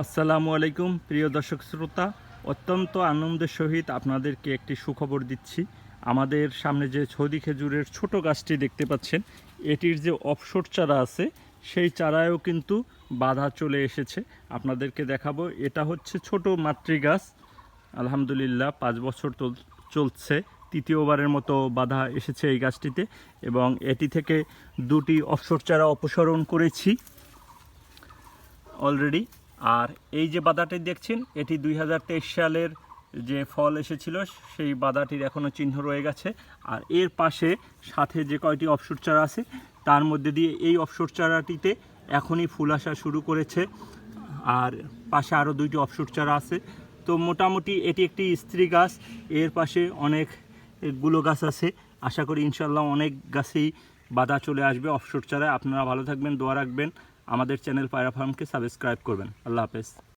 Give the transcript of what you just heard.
আসসালামু আলাইকুম প্রিয় দর্শক শ্রোতা, অত্যন্ত আনন্দের সহিত আপনাদেরকে একটি সুখবর দিচ্ছি। আমাদের সামনে যে সৌদি খেজুরের ছোট গাছটি দেখতে পাচ্ছেন, এটির যে অফশোর চারা আছে সেই চারায়ও কিন্তু বাধা চলে এসেছে। আপনাদেরকে দেখাবো, এটা হচ্ছে ছোট মাতৃ গাছ। আলহামদুলিল্লাহ 5 বছর চলছে, তৃতীয়বারের মতো বাধা এসেছে এই গাছটিতে, এবং এটি থেকে দুটি অফশোর চারা অপসারণ করেছি অলরেডি। আর এই যে বাদাটি দেখছেন, এটি 2023 সালের যে ফল এসেছিল সেই বাদাটির এখনও চিহ্ন রয়ে গেছে। আর এর পাশে সাথে যে কয়টি অফশোর চারা আছে তার মধ্যে দিয়ে এই অফশোর চারাটিতে এখনই ফুল আসা শুরু করেছে। আর পাশে আরও দুইটি অফশোর চারা আছে। তো মোটামুটি এটি একটি স্ত্রী গাছ। এর পাশে অনেকগুলো গাছ আছে। আশা করি ইনশাল্লাহ অনেক গাছেই বাধা চলে আসবে অফশোর চারায়। আপনারা ভালো থাকবেন, দোয়া রাখবেন, আমাদের চ্যানেল পায়রা ফার্মকে সাবস্ক্রাইব করবেন। আল্লাহ হাফেজ।